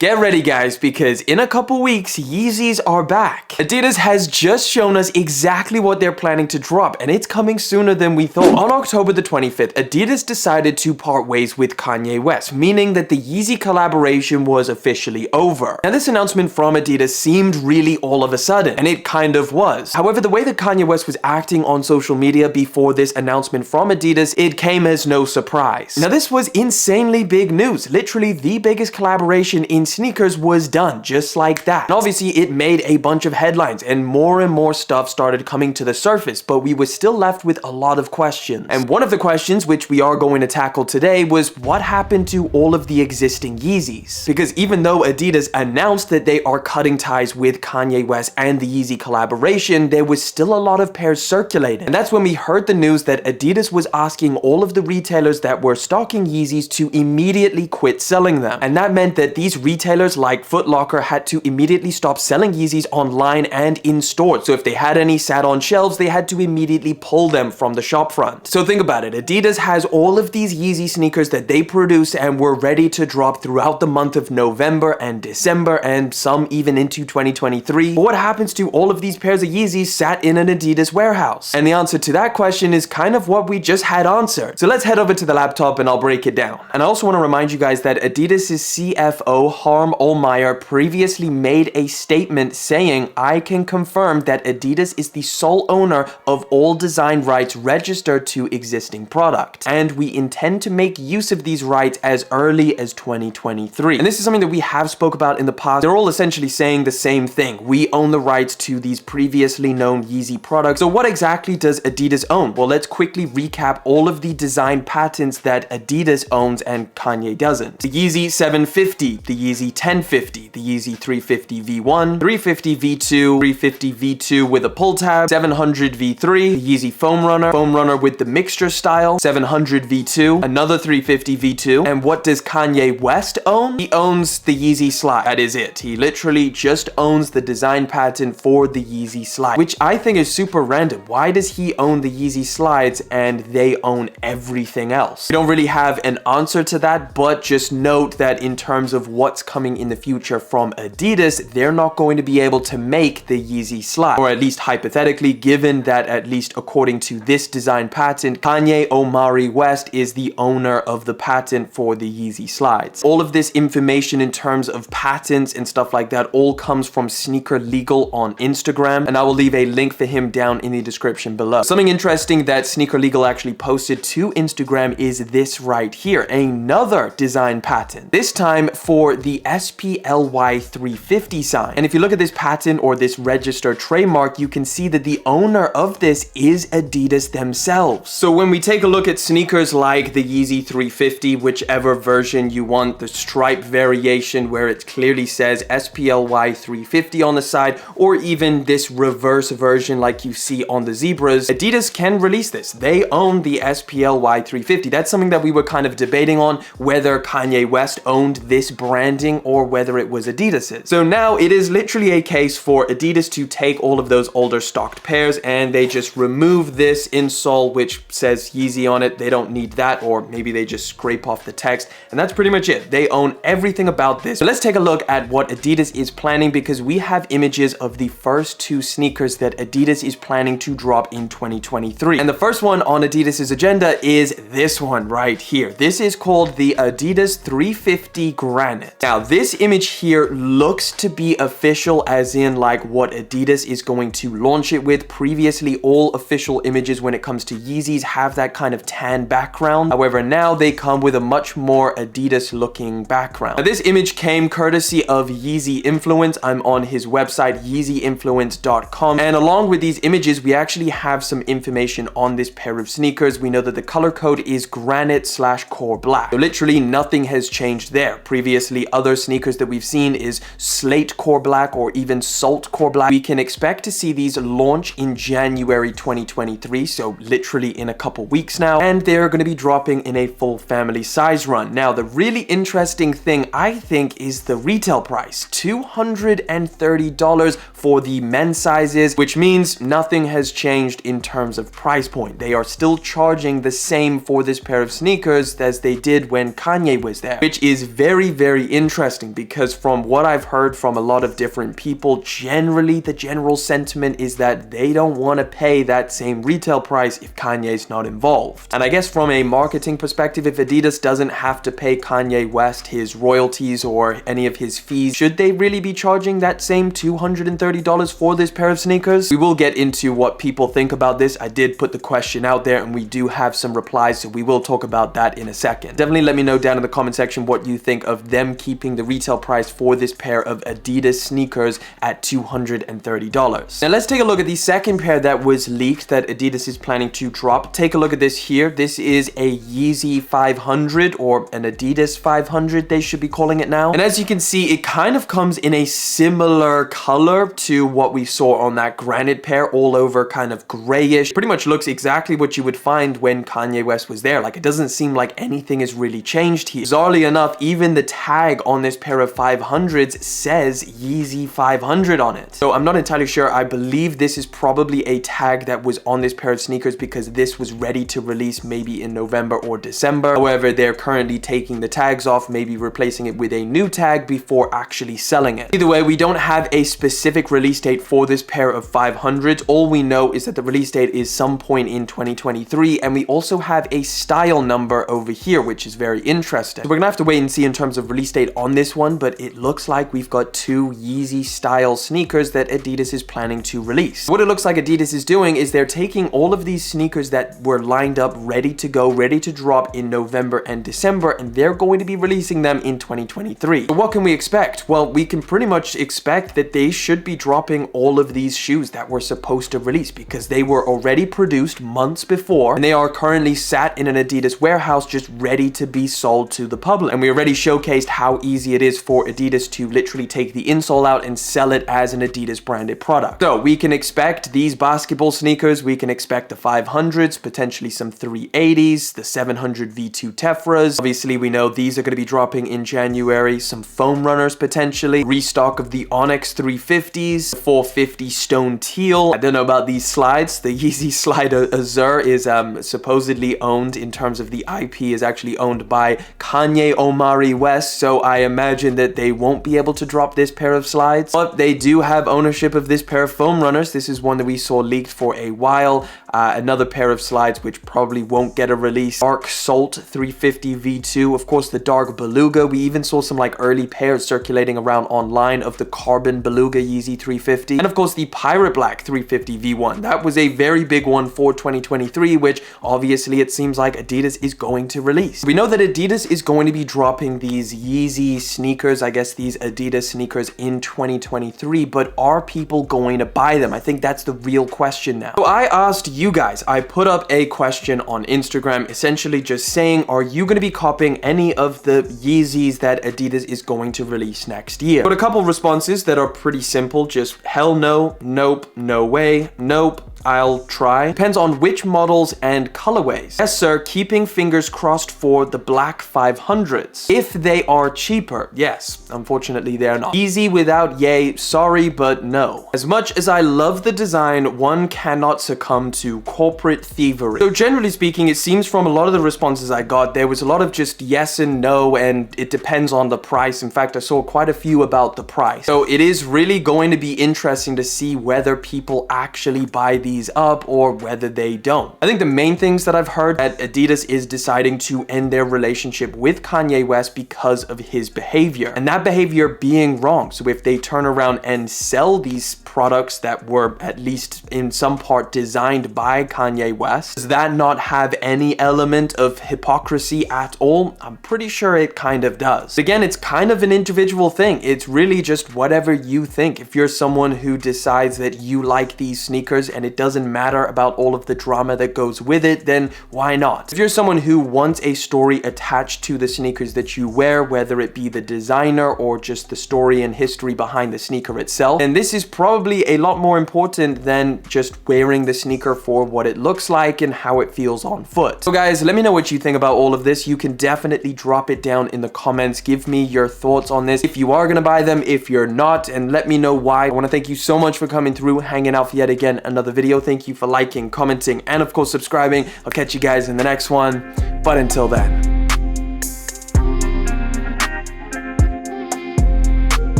Get ready guys, because in a couple weeks, Yeezys are back. Adidas has just shown us exactly what they're planning to drop, and it's coming sooner than we thought. On October the 25th, Adidas decided to part ways with Kanye West, meaning that the Yeezy collaboration was officially over. Now this announcement from Adidas seemed really all of a sudden, and it kind of was. However, the way that Kanye West was acting on social media before this announcement from Adidas, it came as no surprise. Now this was insanely big news. Literally the biggest collaboration in sneakers was done just like that. And obviously it made a bunch of headlines and more stuff started coming to the surface, but we were still left with a lot of questions. And one of the questions, which we are going to tackle today, was what happened to all of the existing Yeezys? Because even though Adidas announced that they are cutting ties with Kanye West and the Yeezy collaboration, there was still a lot of pairs circulating. And that's when we heard the news that Adidas was asking all of the retailers that were stocking Yeezys to immediately quit selling them. And that meant that these retailers like Foot Locker had to immediately stop selling Yeezys online and in stores. So if they had any sat on shelves, they had to immediately pull them from the shop front. So think about it, Adidas has all of these Yeezy sneakers that they produced and were ready to drop throughout the month of November and December, and some even into 2023. But what happens to all of these pairs of Yeezys sat in an Adidas warehouse? And the answer to that question is kind of what we just had answered. So let's head over to the laptop and I'll break it down. And I also want to remind you guys that Adidas's CFO, Harm Olmeyer, previously made a statement saying, "I can confirm that Adidas is the sole owner of all design rights registered to existing product, and we intend to make use of these rights as early as 2023." And this is something that we have spoke about in the past. They're all essentially saying the same thing. We own the rights to these previously known Yeezy products. So what exactly does Adidas own? Well, let's quickly recap all of the design patents that Adidas owns and Kanye doesn't. The Yeezy 750, the Yeezy 1050, the Yeezy 350 V1, 350 V2, 350 V2 with a pull tab, 700 V3, the Yeezy Foam Runner with the mixture style, 700 V2, another 350 V2. And what does Kanye West own? He owns the Yeezy Slide. That is it. He literally just owns the design patent for the Yeezy Slide, which I think is super random. Why does he own the Yeezy Slides and they own everything else? We don't really have an answer to that, but just note that in terms of what's coming in the future from Adidas, they're not going to be able to make the Yeezy Slide, or at least hypothetically, given that at least according to this design patent, Kanye Omari West is the owner of the patent for the Yeezy Slides. All of this information in terms of patents and stuff like that all comes from Sneaker Legal on Instagram, and I will leave a link for him down in the description below. Something interesting that Sneaker Legal actually posted to Instagram is this right here, another design patent, this time for the SPLY 350 sign. And if you look at this patent or this registered trademark, you can see that the owner of this is Adidas themselves. So when we take a look at sneakers like the Yeezy 350, whichever version you want, the stripe variation where it clearly says SPLY 350 on the side, or even this reverse version like you see on the Zebras, Adidas can release this. They own the SPLY 350. That's something that we were kind of debating on, whether Kanye West owned this branding or whether it was Adidas's. So now it is literally a case for Adidas to take all of those older stocked pairs and they just remove this insole which says Yeezy on it. They don't need that, or maybe they just scrape off the text, and that's pretty much it. They own everything about this. So let's take a look at what Adidas is planning, because we have images of the first two sneakers that Adidas is planning to drop in 2023. And the first one on Adidas's agenda is this one right here. This is called the Adidas 350 Granite. Now this image here looks to be official, as in like what Adidas is going to launch it with. Previously, all official images when it comes to Yeezys have that kind of tan background. However, now they come with a much more Adidas looking background. Now, this image came courtesy of Yeezy Influence. I'm on his website, yeezyinfluence.com. And along with these images, we actually have some information on this pair of sneakers. We know that the color code is granite/core black. So literally nothing has changed there. Previously, other sneakers that we've seen is slate core black or even salt core black. We can expect to see these launch in January 2023, so literally in a couple weeks now, and they're going to be dropping in a full family size run. Now, the really interesting thing I think is the retail price, $230 for the men's sizes, which means nothing has changed in terms of price point. They are still charging the same for this pair of sneakers as they did when Kanye was there, which is very, very interesting. interesting because from what I've heard from a lot of different people, generally the general sentiment is that they don't want to pay that same retail price if Kanye's not involved. And I guess from a marketing perspective, if Adidas doesn't have to pay Kanye West his royalties or any of his fees, should they really be charging that same $230 for this pair of sneakers? We will get into what people think about this. I did put the question out there and we do have some replies, so we will talk about that in a second. Definitely let me know down in the comment section what you think of them keeping the retail price for this pair of Adidas sneakers at $230. Now let's take a look at the second pair that was leaked that Adidas is planning to drop. Take a look at this here. This is a Yeezy 500 or an Adidas 500 they should be calling it now. And as you can see, it kind of comes in a similar color to what we saw on that granite pair, all over kind of grayish. Pretty much looks exactly what you would find when Kanye West was there. Like, it doesn't seem like anything has really changed here. Bizarrely enough, even the tag on this pair of 500s says Yeezy 500 on it. So I'm not entirely sure. I believe this is probably a tag that was on this pair of sneakers because this was ready to release maybe in November or December. However, they're currently taking the tags off, maybe replacing it with a new tag before actually selling it. Either way, we don't have a specific release date for this pair of 500s. All we know is that the release date is some point in 2023, and we also have a style number over here, which is very interesting. So we're gonna have to wait and see in terms of release date on this one, but it looks like we've got two Yeezy style sneakers that Adidas is planning to release. What it looks like Adidas is doing is they're taking all of these sneakers that were lined up, ready to go, ready to drop in November and December, and they're going to be releasing them in 2023. So what can we expect? Well, we can pretty much expect that they should be dropping all of these shoes that were supposed to release because they were already produced months before and they are currently sat in an Adidas warehouse just ready to be sold to the public. And we already showcased how easy it is for Adidas to literally take the insole out and sell it as an Adidas branded product. So we can expect these basketball sneakers, we can expect the 500s, potentially some 380s, the 700 V2 Tefras. Obviously, we know these are going to be dropping in January, some foam runners potentially, restock of the Onyx 350s, 450 Stone Teal. I don't know about these slides. The Yeezy Slide Azure is supposedly owned, in terms of the IP, is actually owned by Kanye Omari West, so I imagine that they won't be able to drop this pair of slides, but they do have ownership of this pair of foam runners. This is one that we saw leaked for a while. Another pair of slides which probably won't get a release, Dark Salt 350 V2, of course the Dark Beluga. We even saw some like early pairs circulating around online of the Carbon Beluga Yeezy 350, and of course the Pirate Black 350 V1. That was a very big one for 2023, which obviously it seems like Adidas is going to release. We know that Adidas is going to be dropping these Yeezy sneakers, I guess these Adidas sneakers, in 2023, but are people going to buy them? I think that's the real question now. So I asked you guys, I put up a question on Instagram essentially just saying, are you going to be copying any of the Yeezys that Adidas is going to release next year? But a couple responses that are pretty simple, just hell no, nope, no way, nope, I'll try. Depends on which models and colorways. Yes sir, keeping fingers crossed for the black 500s. If they are cheaper, yes, unfortunately they're not. Easy without yay, sorry but no. As much as I love the design, one cannot succumb to corporate thievery. So generally speaking, it seems from a lot of the responses I got, there was a lot of just yes and no, and it depends on the price. In fact, I saw quite a few about the price. So it is really going to be interesting to see whether people actually buy these up or whether they don't. I think the main things that I've heard that Adidas is deciding to end their relationship with Kanye West because of his behavior, and that behavior being wrong. So if they turn around and sell these products that were at least in some part designed by Kanye West, does that not have any element of hypocrisy at all? I'm pretty sure it kind of does. Again, it's kind of an individual thing. It's really just whatever you think. If you're someone who decides that you like these sneakers and it doesn't matter about all of the drama that goes with it, then why not? If you're someone who wants a story attached to the sneakers that you wear, whether it be the designer or just the story and history behind the sneaker itself, then this is probably a lot more important than just wearing the sneaker for what it looks like and how it feels on foot. So guys, let me know what you think about all of this. You can definitely drop it down in the comments. Give me your thoughts on this. If you are gonna buy them, if you're not, and let me know why. I want to thank you so much for coming through, hanging out for yet again another video. Thank you for liking, commenting, and of course subscribing. I'll catch you guys in the next one, but until then.